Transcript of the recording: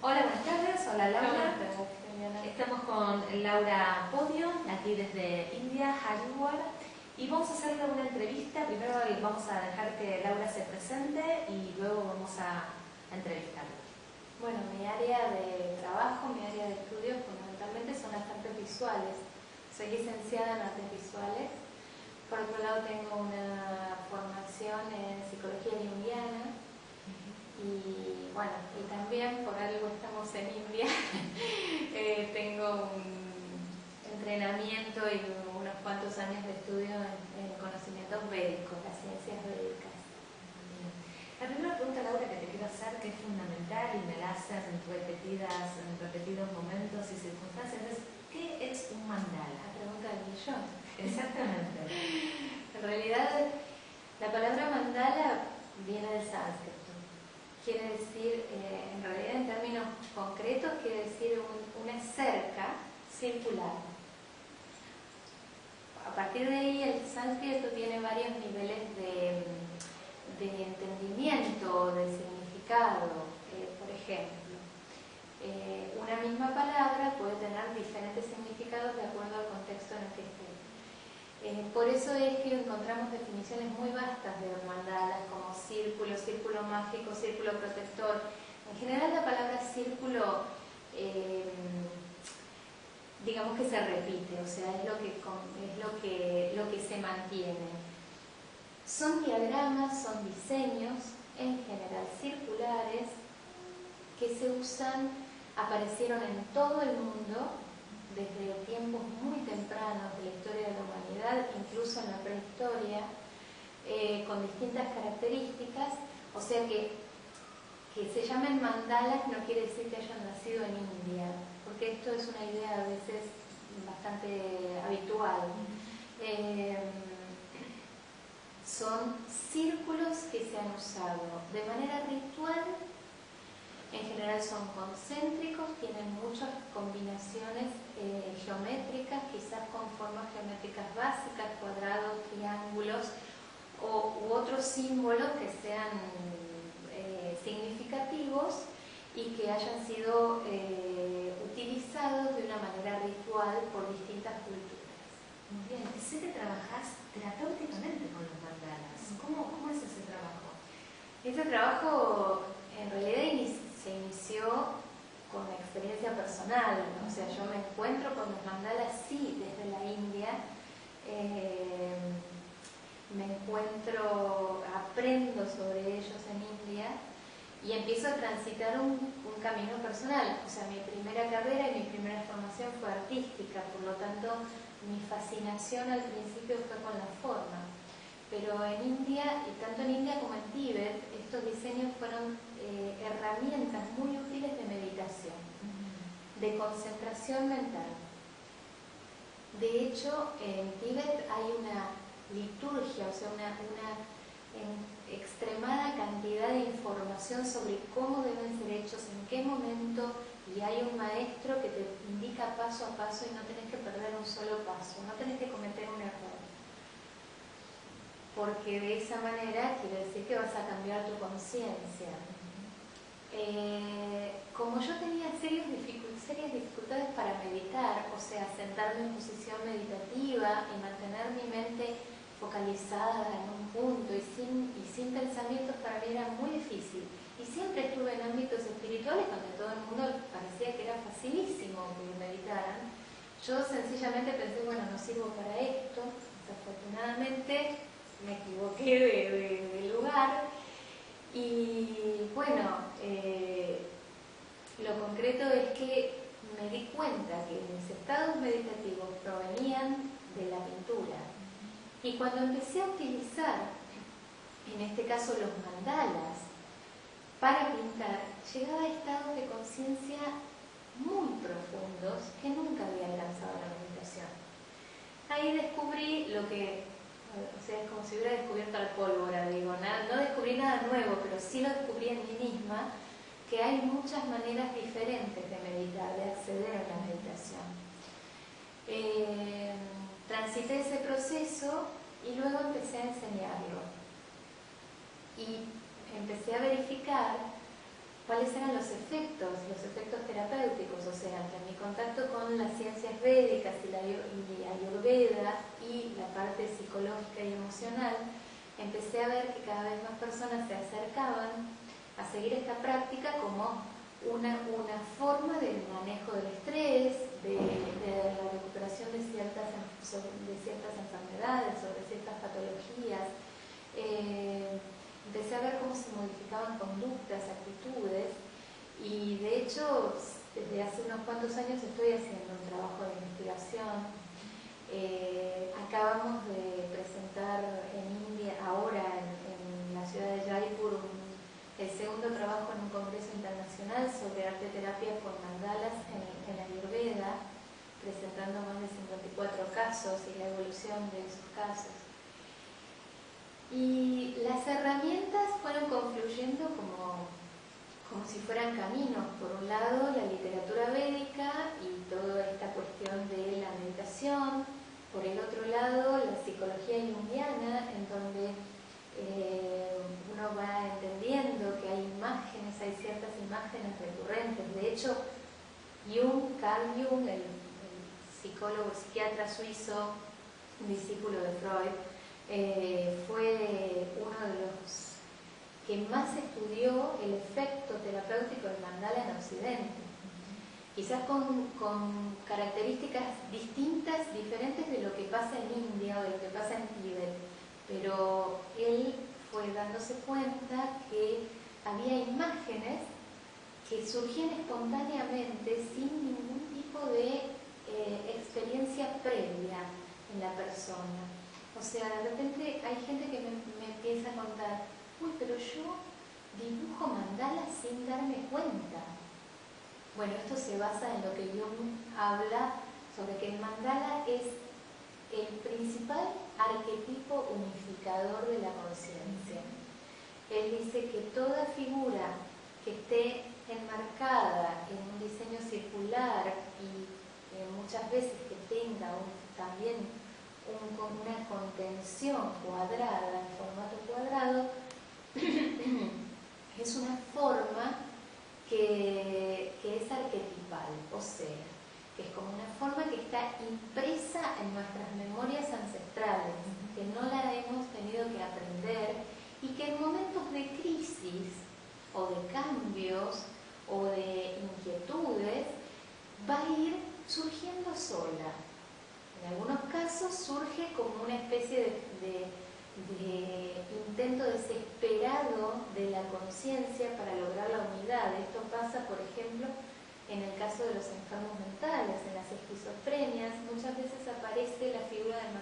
Hola, buenas tardes. Hola, Laura. Estamos con Laura Podio, aquí desde India, Haridwar, y vamos a hacerle una entrevista. Primero vamos a dejar que Laura se presente y luego vamos a entrevistarla. Bueno, mi área de trabajo, mi área de estudio fundamentalmente son las artes visuales. Soy licenciada en artes visuales. Por otro lado tengo una formación en psicología junguiana y bueno, y también por algo estamos en India. Tengo un entrenamiento y unos cuantos años de estudio en conocimientos védicos, las ciencias védicas. La primera pregunta, Laura, que te quiero hacer, que es fundamental y me la haces en repetidos momentos y circunstancias, es ¿qué es un mandala? La pregunta del millón. Exactamente. En realidad, la palabra mandala viene del sánscrito. Quiere decir, en realidad en términos concretos, quiere decir una cerca circular. A partir de ahí, el sánscrito tiene varios niveles de entendimiento, de significado. Por ejemplo, una misma palabra puede tener diferentes significados de acuerdo al contexto en el que esté. Por eso es que encontramos definiciones muy vastas de mandalas, como círculo, círculo mágico, círculo protector. En general la palabra círculo, digamos que se repite, o sea, es lo que se mantiene. Son diagramas, son diseños, en general circulares, que se usan, aparecieron en todo el mundo, desde tiempos muy tempranos de la historia de la humanidad, incluso en la prehistoria, con distintas características. O sea que se llamen mandalas no quiere decir que hayan nacido en India, porque esto es una idea a veces bastante habitual. Son círculos que se han usado de manera ritual. En general son concéntricos, tienen muchas combinaciones geométricas, quizás con formas geométricas básicas, cuadrados, triángulos u otros símbolos que sean significativos y que hayan sido utilizados de una manera ritual por distintas culturas. Muy bien, y sé que trabajás terapéuticamente con los mandalas. ¿Cómo es ese trabajo? Este trabajo en realidad se inició con experiencia personal, o sea, yo me encuentro con los mandalas sí desde la India, aprendo sobre ellos en India y empiezo a transitar un camino personal. O sea, mi primera carrera y mi primera formación fue artística, por lo tanto mi fascinación al principio fue con la forma. Pero en India, y tanto en India como en Tíbet, estos diseños fueron herramientas muy útiles de meditación, de concentración mental. De hecho, en Tíbet hay una liturgia, o sea, una extremada cantidad de información sobre cómo deben ser hechos, en qué momento, y hay un maestro que te indica paso a paso y no tenés que perder un solo paso, no tenés que cometer un error. Porque de esa manera quiere decir que vas a cambiar tu conciencia. Como yo tenía serias dificultades para meditar, o sea, sentarme en posición meditativa y mantener mi mente focalizada en un punto y sin pensamientos, para mí era muy difícil. Y siempre estuve en ámbitos espirituales donde todo el mundo parecía que era facilísimo que meditaran. Yo sencillamente pensé, bueno, no sirvo para esto. Desafortunadamente me equivoqué de lugar. Y bueno, lo concreto es que me di cuenta que mis estados meditativos provenían de la pintura. Y cuando empecé a utilizar, en este caso los mandalas, para pintar, llegaba a estados de conciencia muy profundos que nunca había alcanzado la meditación. Ahí descubrí lo que, o sea, es como si hubiera descubierto la pólvora, digo, no descubrí nada nuevo, pero sí lo descubrí en mí misma, que hay muchas maneras diferentes de meditar, de acceder a la meditación. Transité ese proceso y luego empecé a enseñarlo. Y empecé a verificar cuáles eran los efectos Ayurveda y la parte psicológica y emocional, empecé a ver que cada vez más personas se acercaban a seguir esta práctica como una forma del manejo del estrés, de la recuperación de ciertas enfermedades, sobre ciertas patologías. Empecé a ver cómo se modificaban conductas, actitudes, y de hecho desde hace unos cuantos años estoy haciendo un trabajo de investigación. Acabamos de presentar en India, ahora en la ciudad de Jaipur, el segundo trabajo en un congreso internacional sobre arte terapia con mandalas en la Ayurveda, presentando más de 54 casos y la evolución de esos casos. Y las herramientas fueron confluyendo como si fueran caminos. Por un lado, la literatura védica y toda esta cuestión de la meditación. Por el otro lado, la psicología junguiana, en donde uno va entendiendo que hay imágenes, hay ciertas imágenes recurrentes. De hecho, Carl Jung, el psicólogo, psiquiatra suizo, un discípulo de Freud, fue uno de los que más estudió el efecto terapéutico del mandala en Occidente. Quizás con características distintas, diferentes de lo que pasa en India o de lo que pasa en Tíbet. Pero él fue dándose cuenta que había imágenes que surgían espontáneamente sin ningún tipo de experiencia previa en la persona. O sea, de repente hay gente que me empieza a contar: uy, pero yo dibujo mandalas sin darme cuenta. Bueno, esto se basa en lo que Jung habla sobre que el mandala es el principal arquetipo unificador de la conciencia. Él dice que toda figura que esté enmarcada en un diseño circular y muchas veces que tenga también una contención cuadrada, en formato cuadrado, es una forma que es arquetipal, o sea, que es como una forma que está impresa en nuestras memorias ancestrales, que no la hemos tenido que aprender y que en momentos de crisis o de cambios o de inquietudes va a ir surgiendo sola. En algunos casos surge como una especie de intento desesperado de la conciencia para lograr la unidad. Esto pasa, por ejemplo, en el caso de los enfermos mentales, en las esquizofrenias. Muchas veces aparece la figura del